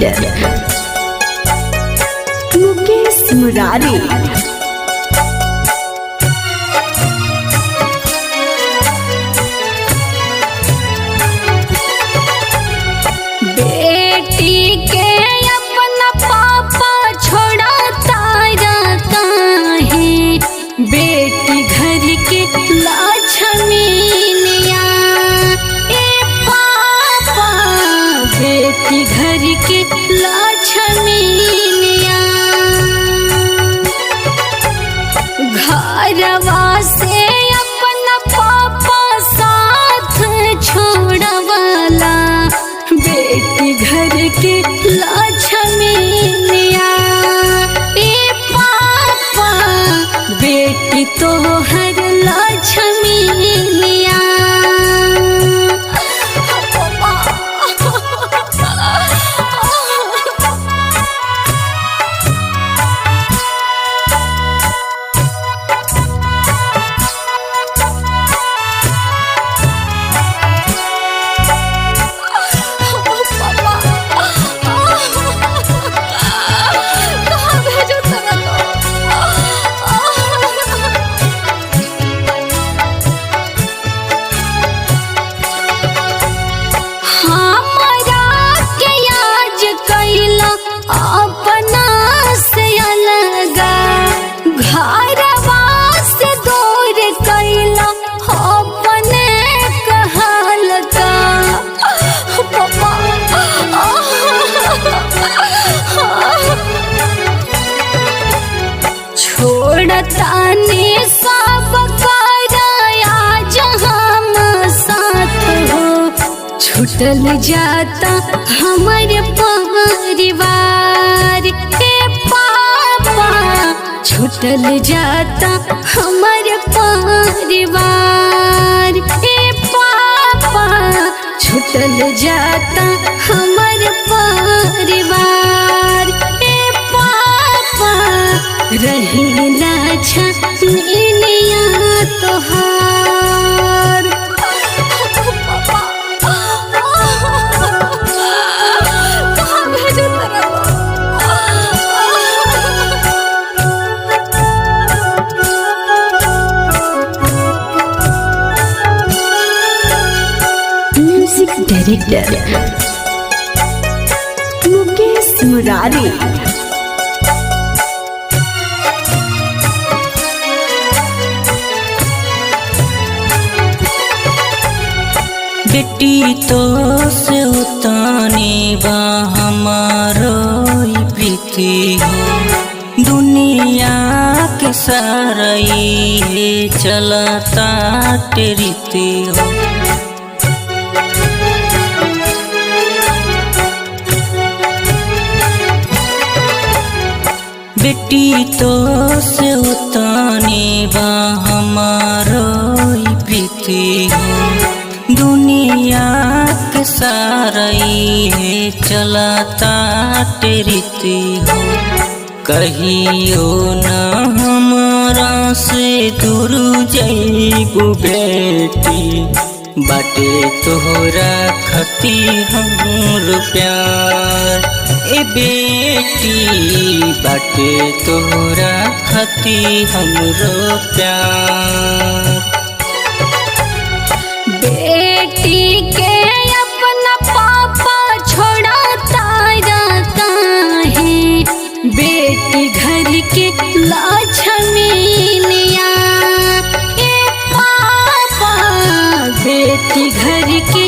Director Mukesh Murari. बेटी के अपना पापा छोड़ता रहता है, बेटी घर के लक्ष्मीनिया। ए पापा बेटी घर के लक्ष्मीनिया, घरवा से अपना पापा साथ छोड़वाला, बेटी घर के लक्ष्मीनिया। ए पापा बेटी तो हर लक्ष्मीनिया। अपना से अलगा घरवा से दूर कैला, अपने कहल का पापा। छोड़ता ने सब कराया जहाँ साथ हो, छूटल जाता हमारे परिवार। के पापा छूटल जाता हमारे परिवार। के पापा छूटल जाता हमारे परिवार। के पापा रहीला छनिया तोहार। Music director Mukesh Murari. बेटी तो से उताने बा हमारो प्रीति हो, दुनिया के सारा ये चलता रीति हो। बेटी तो से उताने बा हमारो प्रीति हो, दुनिया के सारा ये चलता रीति हो। कहियो न हमरा से दूर जइबू बेटी, बाटे तोहरा खती हमर प्यार। ए बेटी बाटे तोहरा खती हमरो प्यार। बेटी के अपना पापा छोड़ता रहता है, बेटी घर के लक्ष्मीनिया। ए पापा बेटी घर के